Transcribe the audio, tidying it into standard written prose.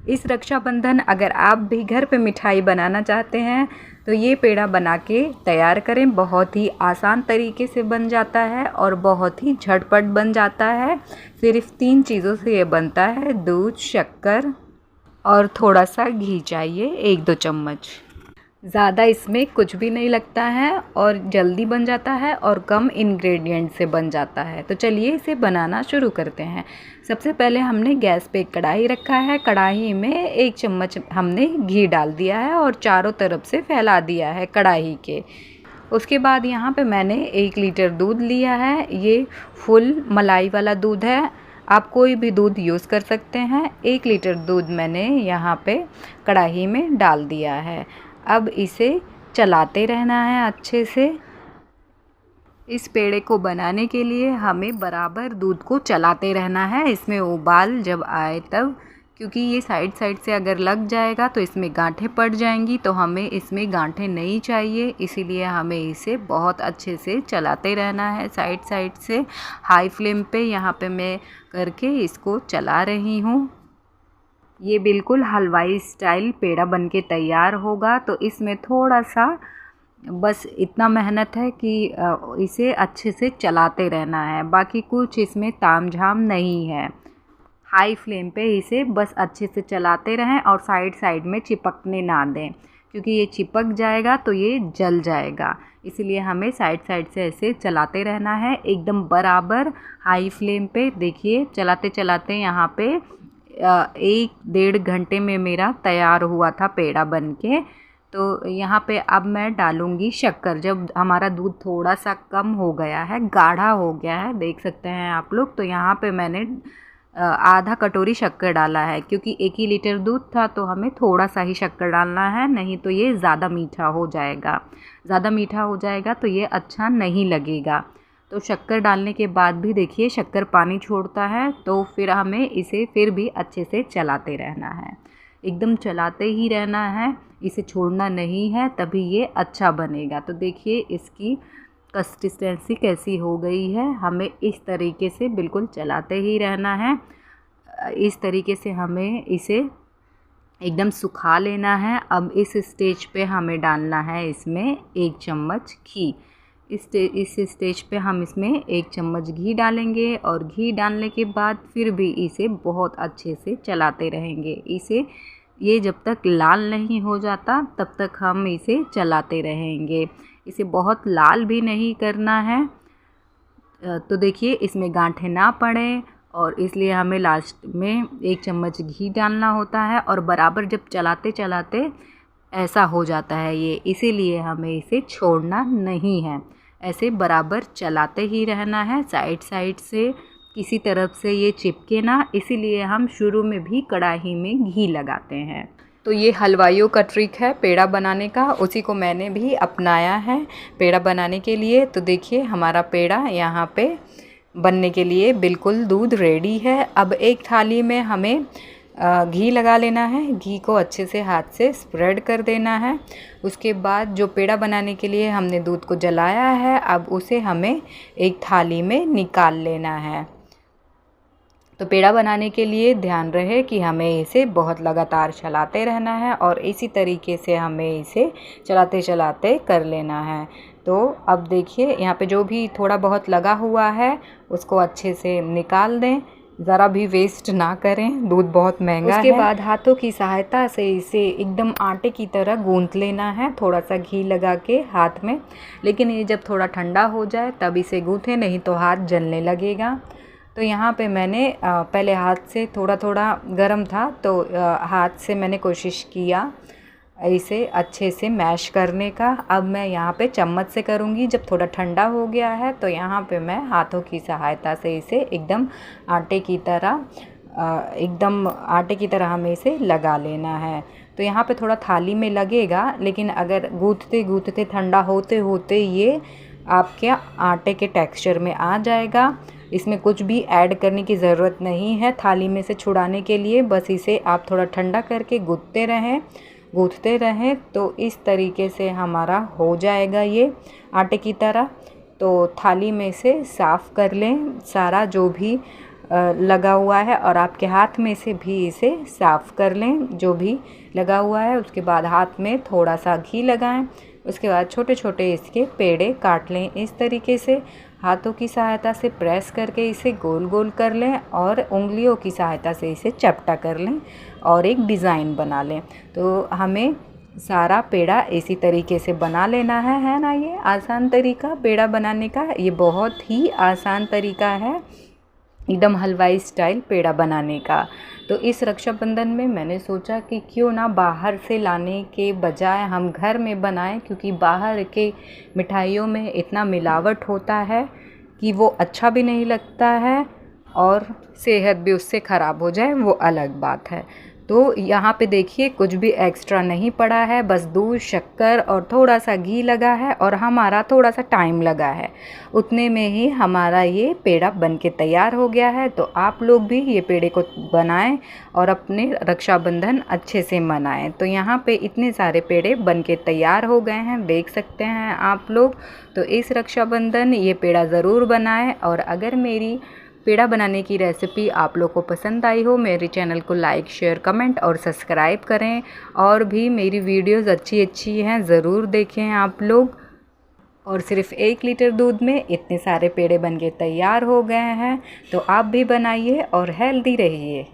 इस रक्षाबंधन अगर आप भी घर पे मिठाई बनाना चाहते हैं तो ये पेड़ा बना के तैयार करें। बहुत ही आसान तरीके से बन जाता है और बहुत ही झटपट बन जाता है। सिर्फ 3 चीज़ों से ये बनता है, दूध, शक्कर और थोड़ा सा घी चाहिए, 1-2 चम्मच। ज़्यादा इसमें कुछ भी नहीं लगता है और जल्दी बन जाता है और कम इंग्रेडिएंट से बन जाता है। तो चलिए इसे बनाना शुरू करते हैं। सबसे पहले हमने गैस पे कढ़ाई रखा है। कढ़ाई में 1 चम्मच हमने घी डाल दिया है और चारों तरफ से फैला दिया है कढ़ाई के। उसके बाद यहाँ पे मैंने 1 लीटर दूध लिया है। ये फुल मलाई वाला दूध है, आप कोई भी दूध यूज़ कर सकते हैं। 1 लीटर दूध मैंने यहाँ पे कढ़ाई में डाल दिया है। अब इसे चलाते रहना है अच्छे से। इस पेड़े को बनाने के लिए हमें बराबर दूध को चलाते रहना है, इसमें उबाल जब आए तब, क्योंकि ये साइड से अगर लग जाएगा तो इसमें गांठें पड़ जाएंगी, तो हमें इसमें गांठें नहीं चाहिए। इसीलिए हमें इसे बहुत अच्छे से चलाते रहना है साइड से। हाई फ्लेम पे यहाँ पे मैं करके इसको चला रही हूँ। ये बिल्कुल हलवाई स्टाइल पेड़ा बनके तैयार होगा। तो इसमें थोड़ा सा बस इतना मेहनत है कि इसे अच्छे से चलाते रहना है, बाकी कुछ इसमें तामझाम नहीं है। हाई फ्लेम पे इसे बस अच्छे से चलाते रहें और साइड में चिपकने ना दें, क्योंकि ये चिपक जाएगा तो ये जल जाएगा। इसलिए हमें साइड से ऐसे चलाते रहना है एकदम बराबर हाई फ्लेम पे। देखिए चलाते चलाते यहाँ पे 1-1.5 घंटे में मेरा तैयार हुआ था पेड़ा बनके। तो यहाँ पे अब मैं डालूँगी शक्कर। जब हमारा दूध थोड़ा सा कम हो गया है, गाढ़ा हो गया है, देख सकते हैं आप लोग, तो यहाँ पे मैंने आधा कटोरी शक्कर डाला है, क्योंकि 1 ही लीटर दूध था तो हमें थोड़ा सा ही शक्कर डालना है, नहीं तो ये ज़्यादा मीठा हो जाएगा। ज़्यादा मीठा हो जाएगा तो ये अच्छा नहीं लगेगा। तो शक्कर डालने के बाद भी देखिए शक्कर पानी छोड़ता है, तो फिर हमें इसे फिर भी अच्छे से चलाते रहना है, एकदम चलाते ही रहना है, इसे छोड़ना नहीं है, तभी ये अच्छा बनेगा। तो देखिए इसकी कंसिस्टेंसी कैसी हो गई है। हमें इस तरीके से बिल्कुल चलाते ही रहना है। इस तरीके से हमें इसे एकदम सुखा लेना है। अब इस स्टेज पे हमें डालना है इसमें 1 चम्मच घी। इस स्टेज पे हम इसमें 1 चम्मच घी डालेंगे और घी डालने के बाद फिर भी इसे बहुत अच्छे से चलाते रहेंगे। ये जब तक लाल नहीं हो जाता तब तक हम इसे चलाते रहेंगे। इसे बहुत लाल भी नहीं करना है। तो देखिए इसमें गांठें ना पड़े, और इसलिए हमें लास्ट में 1 चम्मच घी डालना होता है। और बराबर जब चलाते चलाते ऐसा हो जाता है ये, इसीलिए हमें इसे छोड़ना नहीं है, ऐसे बराबर चलाते ही रहना है साइड से, किसी तरफ से ये चिपके ना। इसीलिए हम शुरू में भी कढ़ाई में घी लगाते हैं। तो ये हलवाइयों का ट्रिक है पेड़ा बनाने का, उसी को मैंने भी अपनाया है पेड़ा बनाने के लिए। तो देखिए हमारा पेड़ा यहाँ पे बनने के लिए बिल्कुल दूध रेडी है। अब एक थाली में हमें घी लगा लेना है। घी को अच्छे से हाथ से स्प्रेड कर देना है। उसके बाद जो पेड़ा बनाने के लिए हमने दूध को जलाया है, अब उसे हमें एक थाली में निकाल लेना है। तो पेड़ा बनाने के लिए ध्यान रहे कि हमें इसे बहुत लगातार चलाते रहना है और इसी तरीके से हमें इसे चलाते चलाते कर लेना है। तो अब देखिए यहाँ पे जो भी थोड़ा बहुत लगा हुआ है उसको अच्छे से निकाल दें, ज़रा भी वेस्ट ना करें, दूध बहुत महंगा है। उसके बाद हाथों की सहायता से इसे एकदम आटे की तरह गूंथ लेना है, थोड़ा सा घी लगा के हाथ में। लेकिन ये जब थोड़ा ठंडा हो जाए तब इसे गूंथें, नहीं तो हाथ जलने लगेगा। तो यहाँ पे मैंने पहले हाथ से, थोड़ा गर्म था तो हाथ से मैंने कोशिश किया इसे अच्छे से मैश करने का। अब मैं यहाँ पे चम्मच से करूँगी। जब थोड़ा ठंडा हो गया है तो यहाँ पे मैं हाथों की सहायता से इसे एकदम आटे की तरह हमें इसे लगा लेना है। तो यहाँ पे थोड़ा थाली में लगेगा, लेकिन अगर गूँथते गूँथते ठंडा होते होते ये आपके आटे के टेक्सचर में आ जाएगा। इसमें कुछ भी ऐड करने की ज़रूरत नहीं है थाली में से छुड़ाने के लिए। बस इसे आप थोड़ा ठंडा करके गूँथते रहें तो इस तरीके से हमारा हो जाएगा ये आटे की तरह। तो थाली में से साफ़ कर लें सारा जो भी लगा हुआ है और आपके हाथ में से भी इसे साफ़ कर लें जो भी लगा हुआ है। उसके बाद हाथ में थोड़ा सा घी लगाएं। उसके बाद छोटे छोटे इसके पेड़े काट लें। इस तरीके से हाथों की सहायता से प्रेस करके इसे गोल गोल कर लें और उंगलियों की सहायता से इसे चपटा कर लें और एक डिज़ाइन बना लें। तो हमें सारा पेड़ा इसी तरीके से बना लेना है ना। ये आसान तरीका पेड़ा बनाने का, ये बहुत ही आसान तरीका है, एकदम हलवाई स्टाइल पेड़ा बनाने का। तो इस रक्षाबंधन में मैंने सोचा कि क्यों ना बाहर से लाने के बजाय हम घर में बनाएं, क्योंकि बाहर के मिठाइयों में इतना मिलावट होता है कि वो अच्छा भी नहीं लगता है और सेहत भी उससे ख़राब हो जाए वो अलग बात है। तो यहाँ पे देखिए कुछ भी एक्स्ट्रा नहीं पड़ा है, बस दूध, शक्कर और थोड़ा सा घी लगा है और हमारा थोड़ा सा टाइम लगा है। उतने में ही हमारा ये पेड़ा बन के तैयार हो गया है। तो आप लोग भी ये पेड़े को बनाएं और अपने रक्षाबंधन अच्छे से मनाएं। तो यहाँ पे इतने सारे पेड़े बन के तैयार हो गए हैं, देख सकते हैं आप लोग। तो इस रक्षाबंधन ये पेड़ा ज़रूर बनाएं। और अगर मेरी पेड़ा बनाने की रेसिपी आप लोग को पसंद आई हो, मेरे चैनल को लाइक, शेयर, कमेंट और सब्सक्राइब करें। और भी मेरी वीडियोस अच्छी हैं, ज़रूर देखें आप लोग। और सिर्फ 1 लीटर दूध में इतने सारे पेड़े बन के तैयार हो गए हैं। तो आप भी बनाइए और हेल्दी रहिए।